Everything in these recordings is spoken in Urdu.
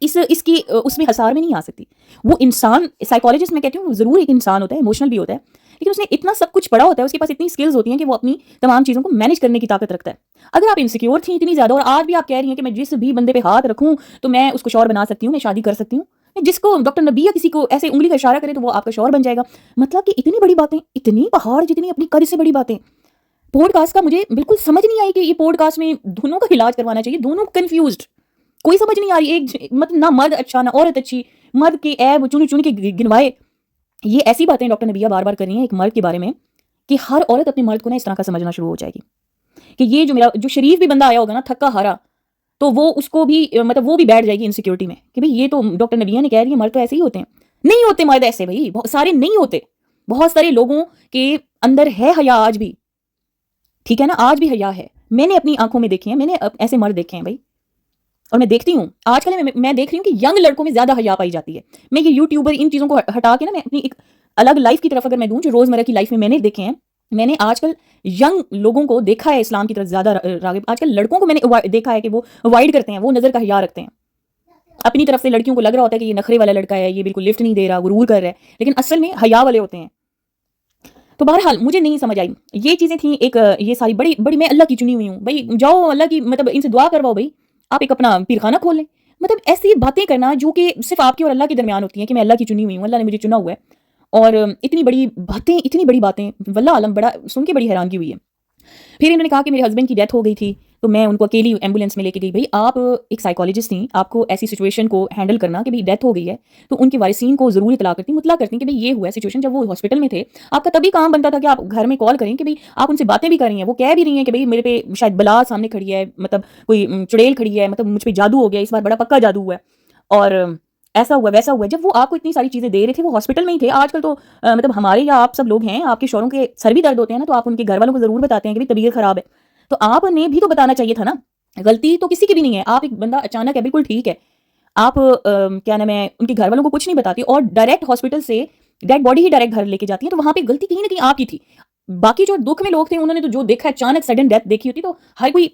اس کی اس میں حصار میں نہیں آ سکتی. وہ انسان سائیکالوجسٹ میں کہتی ہوں ضرور ایک انسان ہوتا ہے, ایموشنل بھی ہوتا ہے, لیکن اس نے اتنا سب کچھ پڑھا ہوتا ہے, اس کے پاس اتنی اسکلز ہوتی ہیں کہ وہ اپنی تمام چیزوں کو مینیج کرنے کی طاقت رکھتا ہے. اگر آپ انسیکیور تھیں اتنی زیادہ اور آج بھی آپ کہہ رہی ہیں کہ میں جس بھی بندے پہ ہاتھ رکھوں تو میں اس کو شوہر بنا سکتی ہوں, میں شادی کر سکتی ہوں, جس کو ڈاکٹر نبیہ کسی کو ایسے انگلی کا اشارہ کرے تو وہ آپ کا شوہر بن جائے گا, مطلب کہ اتنی بڑی باتیں, اتنی پہاڑ جتنی اپنی قد سے بڑی باتیں. پوڈ کاسٹ کا مجھے بالکل سمجھ نہیں آئی کہ یہ پوڈ کاسٹ میں دونوں کا علاج کروانا چاہیے, دونوں کنفیوزڈ, کوئی سمجھ نہیں آ رہی. ایک مطلب نہ مرد اچھا نہ عورت اچھی, مرد کے عیب چن چن کے گنوائے. یہ ایسی باتیں ڈاکٹر نبیہ بار بار کر رہی ہیں ایک مرد کے بارے میں کہ ہر عورت اپنے مرد کو نا اس طرح کا سمجھنا شروع ہو جائے گی کہ یہ جو میرا جو شریف بھی بندہ آیا ہوگا نا تھکا ہارا, تو وہ اس کو بھی مطلب وہ بھی بیٹھ جائے گی انسیکیورٹی میں کہ بھئی یہ تو ڈاکٹر نبیہ نے کہہ رہی ہے مرد تو ایسے ہی ہوتے ہیں. نہیں ہوتے مرد ایسے, بھائی بہت سارے نہیں ہوتے, بہت سارے لوگوں کے اندر ہے حیا آج بھی, ٹھیک ہے نا, آج بھی حیا ہے. میں نے اپنی آنکھوں میں دیکھے ہیں, میں نے ایسے مرد دیکھے ہیں بھائی, اور میں دیکھتی ہوں آج کل میں دیکھ رہی ہوں کہ ینگ لڑکوں میں زیادہ حیا پائی جاتی ہے. میں یہ یوٹیوبر ان چیزوں کو ہٹا کے نا میں اپنی ایک الگ لائف کی طرف اگر میں دوں جو روزمرہ کی لائف میں نے دیکھے ہیں, میں نے آج کل ینگ لوگوں کو دیکھا ہے اسلام کی طرف زیادہ راغب. آج کل لڑکوں کو میں نے دیکھا ہے کہ وہ اوائڈ کرتے ہیں, وہ نظر کا حیا رکھتے ہیں. اپنی طرف سے لڑکیوں کو لگ رہا ہوتا ہے کہ یہ نخرے والا لڑکا ہے, یہ بالکل لفٹ نہیں دے رہا, غرور کر رہا ہے, لیکن اصل میں حیا والے ہوتے ہیں. تو بہرحال مجھے نہیں سمجھ آئی یہ چیزیں تھیں. ایک یہ ساری بڑی بڑی میں اللہ کی چنی ہوئی ہوں بھائی, جاؤ اللہ کی مطلب ان سے دعا کرواؤ بھائی, آپ ایک اپنا پیرخانہ کھول لیں. مطلب ایسی باتیں کرنا جو کہ صرف آپ کے اور اللہ کے درمیان ہوتی ہیں کہ میں اللہ کی چنی ہوئی ہوں, اللہ نے مجھے چنا ہوا ہے, اور اتنی بڑی باتیں واللہ عالم, بڑا سن کے بڑی حیرانگی ہوئی ہے. پھر انہوں نے کہا کہ میرے ہسبینڈ کی ڈیتھ ہو گئی تھی تو میں ان کو اکیلی ایمبولینس میں لے کے گئی. بھائی آپ ایک سائیکالوجسٹ تھیں, آپ کو ایسی سچویشن کو ہینڈل کرنا کہ بھائی ڈیتھ ہو گئی ہے تو ان کے وارثین کو ضرور مطلع کرتی کہ بھائی یہ ہوا ہے سچویشن. جب وہ ہاسپٹل میں تھے آپ کا تبھی کام بنتا تھا کہ آپ گھر میں کال کریں کہ بھائی آپ ان سے باتیں بھی کر رہی ہیں, وہ کہہ بھی رہی ہیں کہ بھائی میرے پہ شاید بلا سامنے کھڑی ہے, مطلب کوئی چڑیل کھڑی ہے, مطلب مجھ پہ جادو ہو گیا, اس بار بڑا پکا جادو ہوا ہے, اور ایسا ہوا ویسا ہوا. جب وہ آپ کو اتنی ساری چیزیں دے رہے تھے, وہ ہاسپٹل میں ہی تھے. آج کل تو مطلب ہمارے یا آپ سب لوگ ہیں, آپ کے شوہروں کے سر بھی درد ہوتے ہیں نا, تو آپ ان کے گھر والوں کو ضرور بتاتے ہیں کہ طبیعت خراب ہے. تو آپ نے بھی تو بتانا چاہیے تھا نا, غلطی تو کسی کی بھی نہیں ہے. آپ ایک بندہ اچانک ہے, بالکل ٹھیک ہے, آپ کیا نام ہے ان کے گھر والوں کو کچھ نہیں بتاتی اور ڈائریکٹ ہاسپٹل سے ڈیڈ باڈی ہی ڈائریکٹ گھر لے کے جاتی ہیں, تو وہاں پہ غلطی کہیں نہ کہیں آپ کی تھی. باقی جو دکھ میں لوگ تھے انہوں نے تو جو دیکھا اچانک سڈن ڈیتھ دیکھی ہوتی, تو ہر کوئی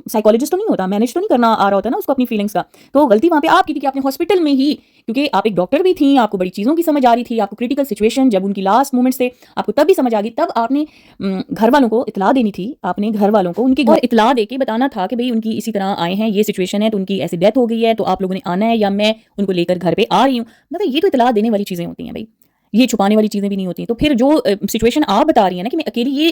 سائیکالوجسٹ تو نہیں ہوتا, مینیج تو نہیں کرنا آ رہا ہوتا نا اس کو اپنی فیلنگس کا. تو غلطی وہاں پہ آپ کی تھی کہ آپ نے ہاسپٹل میں ہی, کیونکہ آپ ایک ڈاکٹر بھی تھیں, آپ کو بڑی چیزوں کی سمجھ آ رہی تھی, آپ کو کریٹیکل سچویشن جب ان کی لاسٹ مومنٹس تھے آپ کو تب بھی سمجھ آ گئی, تب آپ نے گھر والوں کو اطلاع دینی تھی. آپ نے گھر والوں کو ان کی گھر اطلاع دے کے بتانا تھا کہ بھئی ان کی اسی طرح آئے ہیں, یہ سچویشن ہے, تو ان کی ایسی ڈیتھ ہو گئی ہے, تو آپ لوگوں نے آنا ہے یا میں ان کو لے کر گھر پہ آ رہی ہوں. مطلب یہ تو اطلاع دینے والی چیزیں ہوتی ہیں بھائی, یہ چھپانے والی چیزیں بھی نہیں ہوتی. تو پھر جو سچویشن آپ بتا رہی ہیں نا کہ میں اکیلی, یہ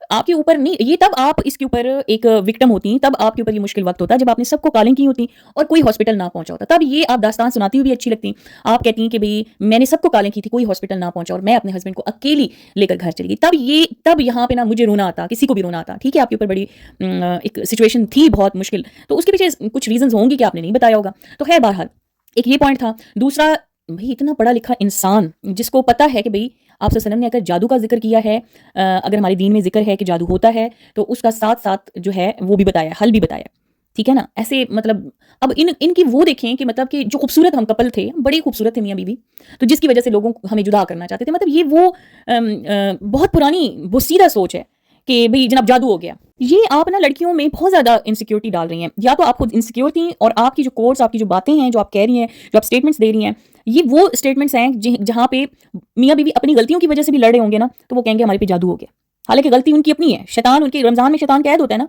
آپ کے اوپر نہیں, یہ تب آپ اس کے اوپر ایک وکٹم ہوتی ہیں, تب آپ کے اوپر یہ مشکل وقت ہوتا ہے جب آپ نے سب کو کالنگ کی ہوتی اور کوئی ہاسپٹل نہ پہنچا ہوتا. تب یہ آپ داستان سناتی ہوئی بھی اچھی لگتی. آپ کہتی ہیں کہ بھئی میں نے سب کو کالنگ کی تھی, کوئی ہاسپٹل نہ پہنچا اور میں اپنے ہسبینڈ کو اکیلی لے کر گھر چلی گئی. تب یہاں پہ نا مجھے رونا آتا, کسی کو بھی رونا آتا. ٹھیک ہے آپ کے اوپر بڑی ایک سچویشن تھی بہت مشکل, تو اس کے پیچھے کچھ ریزنز ہوں گے کہ آپ نے نہیں بتایا ہوگا. تو خیر بہرحال ایک یہ پوائنٹ تھا. دوسرا, بھئی اتنا پڑھا لکھا انسان جس کو پتا ہے کہ بھئی آپ صلی اللہ علیہ وسلم نے اگر جادو کا ذکر کیا ہے, اگر ہمارے دین میں ذکر ہے کہ جادو ہوتا ہے, تو اس کا ساتھ ساتھ جو ہے وہ بھی بتایا, حل بھی بتایا. ٹھیک ہے نا, ایسے مطلب اب ان کی وہ دیکھیں کہ مطلب کہ جو خوبصورت ہم کپل تھے, بڑے خوبصورت تھے میاں بیوی, تو جس کی وجہ سے لوگوں ہمیں جدا کرنا چاہتے تھے. مطلب یہ وہ بہت پرانی بوسیدہ سوچ ہے کہ بھئی جناب جادو ہو گیا. یہ آپ نا لڑکیوں میں بہت زیادہ انسیکیورٹی ڈال رہی ہیں. یا تو آپ خود انسیکیور تھیں, اور آپ کی جو کورس, آپ کی جو باتیں ہیں, جو آپ کہہ رہی ہیں, جو آپ اسٹیٹمنٹس دے رہی ہیں, یہ وہ اسٹیٹمنٹس ہیں جہاں پہ میاں بیوی اپنی غلطیوں کی وجہ سے بھی لڑ رہے ہوں گے نا, تو وہ کہیں گے ہمارے پہ جادو ہو گیا. حالانکہ غلطی ان کی اپنی ہے. شیطان ان کے رمضان میں شیطان قید ہوتا ہے نا,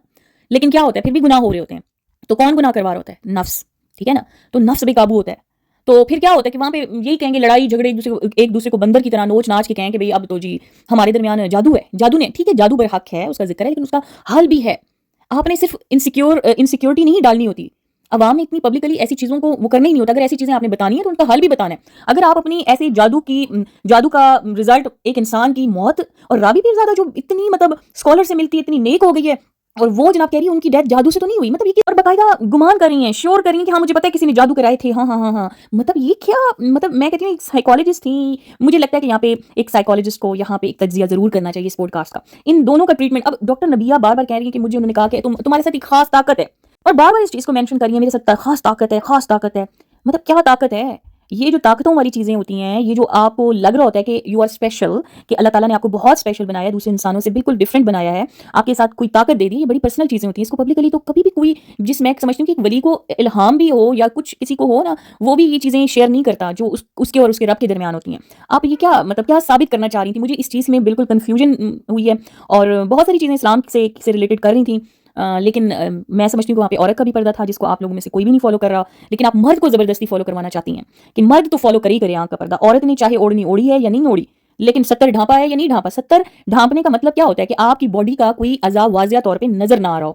لیکن کیا ہوتا ہے پھر بھی گناہ ہو رہے ہوتے ہیں. تو کون گناہ کروا رہا ہوتا ہے؟ نفس. ٹھیک ہے نا, تو نفس بے قابو ہوتا ہے. تو پھر کیا ہوتا ہے کہ وہاں پہ یہی کہیں گے, لڑائی جھگڑے ایک دوسرے کو بندر کی طرح نوچ ناچ کے کہیں کہ بھئی اب تو جی ہمارے درمیان جادو ہے. جادو نے, ٹھیک ہے جادو برحق ہے, اس کا ذکر ہے, لیکن اس کا حل بھی ہے. آپ نے صرف انسیکیورٹی نہیں ڈالنی ہوتی. عوام میں اتنی پبلکلی ایسی چیزوں کو وہ کرنا ہی نہیں ہوتا. اگر ایسی چیزیں آپ نے بتانی ہیں تو ان کا حل بھی بتانا ہے. اگر آپ اپنی ایسے جادو کا رزلٹ ایک انسان کی موت, اور رابی پیرزادہ جو اتنی مطلب اسکالر سے ملتی ہے, اتنی نیک ہو گئی ہے, اور وہ جناب کہہ رہی ہے ان کی ڈیتھ جادو سے تو نہیں ہوئی. مطلب یہ اور باقاعدہ گمان کر رہی ہیں, شیور کر رہی ہیں کہ ہاں مجھے پتا ہے کسی نے جادو کرائے تھے. ہاں مطلب یہ کیا, مطلب میں کہتی ہوں ایک سائیکالوجسٹ تھیں. مجھے لگتا ہے کہ یہاں پہ ایک سائیکالوجسٹ کو یہاں پہ ایک تجزیہ ضرور کرنا چاہیے اس پوڈ کاسٹ کا, ان دونوں کا ٹریٹمنٹ. اب ڈاکٹر نبیہ بار بار کہہ رہی ہیں کہ مجھے انہوں نے کہا کہ تمہارے ساتھ ایک خاص طاقت ہے, اور بار بار اس چیز کو مینشن کر رہی ہیں میرے ساتھ خاص طاقت ہے. مطلب کیا طاقت ہے؟ یہ جو طاقتوں والی چیزیں ہوتی ہیں، یہ جو آپ کو لگ رہا ہوتا ہے کہ یو آر اسپیشل، کہ اللہ تعالیٰ نے آپ کو بہت اسپیشل بنایا ہے، دوسرے انسانوں سے بالکل ڈفرینٹ بنایا ہے، آپ کے ساتھ کوئی طاقت دے دی، یہ بڑی پرسنل چیزیں ہوتی ہیں. اس کو پبلکلی تو کبھی بھی کوئی، جس میں سمجھتی ہوں کہ ایک ولی کو الہام بھی ہو یا کچھ کسی کو ہو نا، وہ بھی یہ چیزیں شیئر نہیں کرتا جو اس کے اور اس کے رب کے درمیان ہوتی ہیں. آپ یہ کیا مطلب کیا ثابت کرنا چاہ رہی تھی؟ مجھے اس چیز میں بالکل کنفیوژن ہوئی ہے، اور بہت ساری چیزیں اسلام سے ریلیٹڈ کر رہی تھیں. لیکن میں سمجھتی ہوں کہ وہاں پہ عورت کا بھی پردہ تھا جس کو آپ لوگوں میں سے کوئی بھی نہیں فالو کر رہا، لیکن آپ مرد کو زبردستی فالو کروانا چاہتی ہیں کہ مرد تو فالو کر ہی کرے آنکھ کا پردہ. عورت نے چاہے اوڑھنی اوڑھی ہے یا نہیں اوڑھی، لیکن 70 ڈھانپا ہے یا نہیں ڈھانپا. 70 ڈھانپنے کا مطلب کیا ہوتا ہے کہ آپ کی باڈی کا کوئی اعضاء واضح طور پہ نظر نہ آ رہا ہو.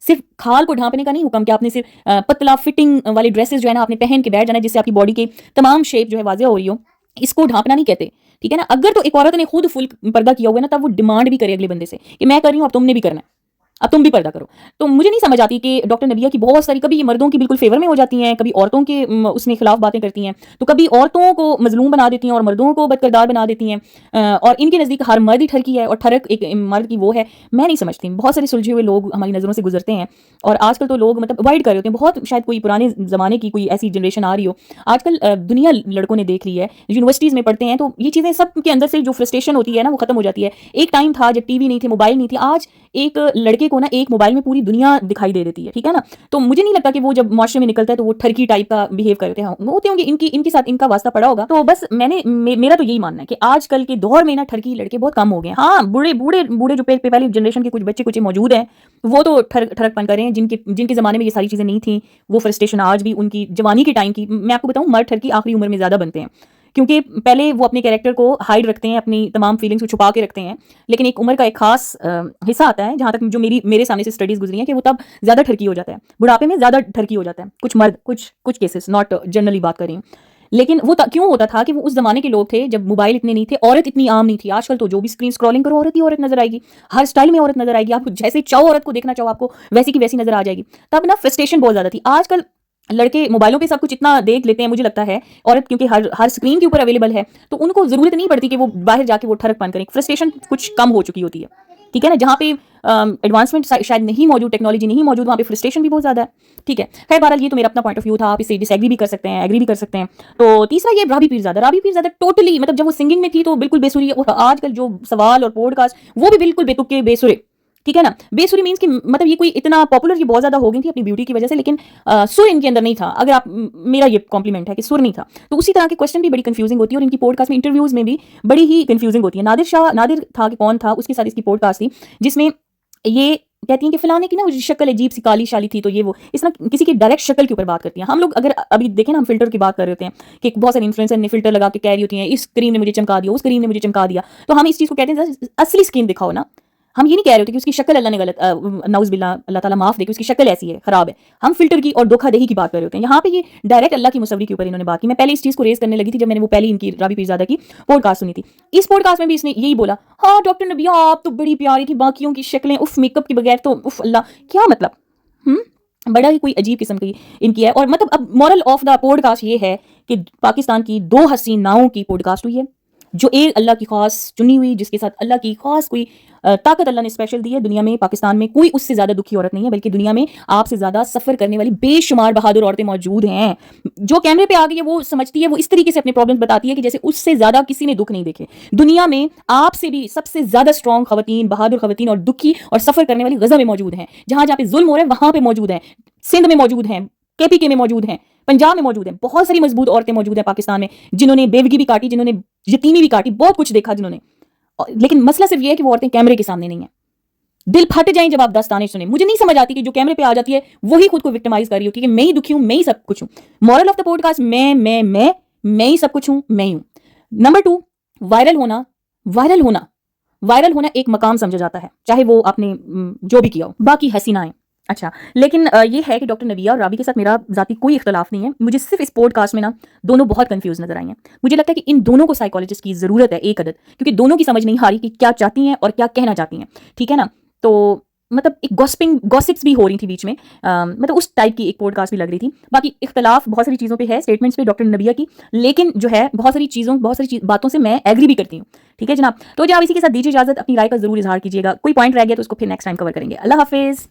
صرف کھال کو ڈھانپنے کا نہیں حکم کہ آپ نے صرف پتلا فٹنگ والے ڈریسز جو ہے نا آپ نے پہن کے بیٹھ جانا ہے جس سے آپ کی باڈی کی تمام شیپ جو ہے واضح ہو رہی ہو. اس کو ڈھانپنا نہیں کہتے، ٹھیک ہے نا. اگر تو ایک عورت نے خود فل پردہ کیا ہوا ہے نا، تب وہ ڈیمانڈ بھی کرے اگلے بندے سے کہ میں کر رہی ہوں اب تم نے بھی کرنا ہے، اب تم بھی پردہ کرو. تو مجھے نہیں سمجھ آتی کہ ڈاکٹر نبیہ کی بہت ساری کبھی مردوں کی بالکل فیور میں ہو جاتی ہیں، کبھی عورتوں کے اس میں خلاف باتیں کرتی ہیں، تو کبھی عورتوں کو مظلوم بنا دیتی ہیں اور مردوں کو بدکردار بنا دیتی ہیں. اور ان کے نزدیک ہر مرد ہی ٹھرکی ہے اور ٹھرک ایک مرد کی وہ ہے. میں نہیں سمجھتی. بہت سارے سلجھے ہوئے لوگ ہماری نظروں سے گزرتے ہیں، اور آج کل تو لوگ مطلب اوائڈ کر رہے ہوتے ہیں. بہت شاید کوئی پرانے زمانے کی کوئی ایسی جنریشن آ رہی ہو. آج کل دنیا لڑکوں نے دیکھ لی ہے، یونیورسٹیز میں پڑھتے ہیں، تو یہ چیزیں سب کے اندر سے جو فرسٹریشن ہوتی ہے نا وہ ختم ہو جاتی ہے. ایک ٹائم تھا جب ٹی وی نہیں تھے، موبائل نہیں تھی. آج ایک لڑکے کو نا ایک موبائل میں پوری دنیا دکھائی دے دیتی ہے، ٹھیک ہے نا. تو مجھے نہیں لگتا کہ وہ جب معاشرے میں نکلتا ہے تو وہ ٹھرکی ٹائپ کا بیہیو کرتے ہوتے ہوں گے. ان کے ساتھ ان کا واسطہ پڑا ہوگا. تو بس میرا تو یہی ماننا ہے کہ آج کل کے دور میں نا ٹھرکی لڑکے بہت کم ہو گئے ہیں. ہاں بوڑھے جو پہلی جنریشن کے کچھ بچے کچھ موجود ہیں، وہ تو ٹھرک پن کر رہے ہیں. جن کے زمانے میں یہ ساری چیزیں نہیں تھیں، وہ فرسٹریشن آج بھی ان کی جوانی کے ٹائم کی. میں آپ کو بتاؤں، مرد ٹھرکی آخری عمر میں زیادہ بنتے ہیں، کیونکہ پہلے وہ اپنے کیریکٹر کو ہائڈ رکھتے ہیں، اپنی تمام فیلنگس کو چھپا کے رکھتے ہیں. لیکن ایک عمر کا ایک خاص حصہ آتا ہے جہاں تک جو میرے سامنے سے اسٹڈیز گزری ہیں کہ وہ تب زیادہ ٹھرکی ہو جاتا ہے، بڑھاپے میں زیادہ ٹھرکی ہو جاتا ہے. کچھ مرد، کچھ کیسز، ناٹ جنرلی بات کر رہی ہوں. لیکن وہ کیوں ہوتا تھا کہ وہ اس زمانے کے لوگ تھے جب موبائل اتنے نہیں تھے، عورت اتنی عام نہیں تھی. آج کل تو جو بھی اسکرین اسکرولنگ کرو عورت ہی عورت نظر آئے گی، ہر اسٹائل میں عورت نظر آئے گی. آپ جیسے چاہو عورت کو دیکھنا چاہو، آپ کو ویسی کی ویسی نظر آ جائے گی. تب نا فرسٹریشن بہت زیادہ تھی. آج کل لڑکے موبائلوں پہ سب کچھ اتنا دیکھ لیتے ہیں، مجھے لگتا ہے عورت کیونکہ ہر اسکرین کے اوپر اویلیبل ہے، تو ان کو ضرورت نہیں پڑتی کہ وہ باہر جا کے وہ ٹھرک پن کریں. فرسٹریشن کچھ کم ہو چکی ہوتی ہے، ٹھیک ہے نا. جہاں پہ ایڈوانسمنٹ شاید نہیں موجود، ٹیکنالوجی نہیں موجود، وہاں پہ فرسٹریشن بھی بہت زیادہ ہے. ٹھیک ہے، خیر بہرحال یہ تو میرا اپنا پوائنٹ آف ویو تھا. آپ اسے ڈس ایگری بھی کر سکتے ہیں، ایگری بھی کر سکتے ہیں. تو تیسرا یہ رابی پیرزادہ ٹوٹلی مطلب جب وہ سنگنگ میں تھی تو بالکل بے سری. آج کل جو سوال اور پوڈ کاسٹ وہ بھی بالکل بے تکے بے سرے، ٹھیک ہے نا. بے سری مینس کہ مطلب یہ کوئی اتنا پاپولر یہ بہت زیادہ ہو گئی تھی اپنی بیوٹی کی وجہ سے، لیکن سر ان کے اندر نہیں تھا. اگر آپ میرا یہ کمپلیمنٹ ہے کہ سر نہیں تھا. تو اسی طرح کے کوسچن بھی بڑی کنفیوزنگ ہوتی ہے، اور ان کی پوڈ کاسٹ میں انٹرویوز میں بھی بڑی ہی کنفیوزنگ ہوتی ہے. نادر تھا کہ کون تھا، اس کے ساتھ اس کی پوڈ کاسٹ تھی جس میں یہ کہتی ہیں کہ فلانے کی نا شکل عجیب سی کالی شالی تھی، تو یہ وہ اس طرح کسی کی ڈائریکٹ شکل کے اوپر بات کرتی ہیں. ہم لوگ اگر ابھی دیکھیں نا، ہم فلٹر کی بات کر رہے ہوتے ہیں کہ بہت سارے انفلوئنسر نے فلٹر لگا کے کہہ رہی ہوتی ہیں اس کریم نے مجھے چمکا دیا، اس کریم نے مجھے چمکا دیا. تو ہم اس چیز کو کہتے ہیں اصلی اسکن دکھاؤ نا. ہم یہ نہیں کہہ رہے ہوتے کہ اس کی شکل اللہ نے غلط، نعوذ باللہ، اللہ تعالیٰ معاف دے کہ اس کی شکل ایسی ہے، خراب ہے. ہم فلٹر کی اور دھوکہ دہی کی بات کر رہے ہوتے ہیں. یہاں پہ یہ ڈائریکٹ اللہ کی مصوری کے اوپر انہوں نے بات کی. میں پہلے اس چیز کو ریز کرنے لگی تھی جب میں نے وہ پہلی ان کی رابی پیرزادہ کی پوڈ کاسٹ سنی تھی. اس پوڈ کاسٹ میں بھی اس نے یہی بولا، ہاں ڈاکٹر نبیہ آپ تو بڑی پیاری تھی، باقیوں کی شکلیں اف میک اپ کے بغیر تو اف اللہ کیا مطلب. بڑا ہی کوئی عجیب قسم کی ان کی ہے. اور مطلب اب moral of the podcast یہ ہے کہ پاکستان کی 2 حسین ناؤں کی پوڈ کاسٹ ہوئی ہے، جو ایک اللہ کی خاص چنی ہوئی، جس کے ساتھ اللہ کی خاص کوئی طاقت اللہ نے اسپیشل دی ہے. دنیا میں پاکستان میں کوئی اس سے زیادہ دکھی عورت نہیں ہے، بلکہ دنیا میں آپ سے زیادہ سفر کرنے والی بے شمار بہادر عورتیں موجود ہیں. جو کیمرے پہ آ گئی ہے وہ سمجھتی ہے، وہ اس طریقے سے اپنے پرابلمز بتاتی ہے کہ جیسے اس سے زیادہ کسی نے دکھ نہیں دیکھے. دنیا میں آپ سے بھی سب سے زیادہ اسٹرانگ خواتین، بہادر خواتین اور دکھی اور سفر کرنے والی غزہ میں موجود ہیں. جہاں پہ ظلم ہو رہا ہے وہاں پہ موجود ہیں، سندھ میں موجود ہیں، KPK میں موجود ہیں، پنجاب میں موجود ہیں. بہت ساری مضبوط عورتیں موجود ہیں پاکستان میں، جنہوں نے بیوگی بھی کاٹی، جنہوں نے یتیمی بھی کاٹی، بہت کچھ دیکھا جنہوں نے. لیکن مسئلہ صرف یہ ہے کہ وہ عورتیں کیمرے کے سامنے نہیں ہیں. دل پھٹ جائیں جب آپ داستانیں سنیں. مجھے نہیں سمجھ آتی کہ جو کیمرے پہ آ جاتی ہے وہی خود کو وکٹمائز کر رہی ہوتی ہے کہ میں ہی دکھی ہوں، میں ہی سب کچھ ہوں. Moral of the podcast میں ہی سب کچھ ہوں، میں ہی ہوں. نمبر 2، وائرل ہونا ایک مقام سمجھا جاتا ہے، چاہے وہ آپ نے جو بھی کیا ہو. باقی حسینائیں اچھا. لیکن یہ ہے کہ ڈاکٹر نبیہ اور رابی کے ساتھ میرا ذاتی کوئی اختلاف نہیں ہے. مجھے صرف اس پوڈ کاسٹ میں نا دونوں بہت کنفیوز نظر آئی ہیں. مجھے لگتا ہے کہ ان دونوں کو سائیکالوجسٹ کی ضرورت ہے ایک عدد، کیونکہ دونوں کی سمجھ نہیں آ رہی کہ کیا چاہتی ہیں اور کیا کہنا چاہتی ہیں، ٹھیک ہے نا. تو مطلب ایک گوسپس بھی ہو رہی تھی بیچ میں، مطلب اس ٹائپ کی ایک پوڈ کاسٹ بھی لگ رہی تھی. باقی اختلاف بہت ساری چیزوں پہ ہے، اسٹیٹمنٹس پہ ڈاکٹر نبیہ کی، لیکن جو ہے بہت ساری باتوں سے میں ایگری بھی کرتی ہوں. ٹھیک ہے جناب. تو جناب اسی کے ساتھ دیجیے اجازت، اپنی رائے کا ضرور اظہار کیجیے گا. کوئی پوائنٹ رہ گیا تو اس کو پھر نیکسٹ ٹائم کور کریں گے. اللہ حافظ.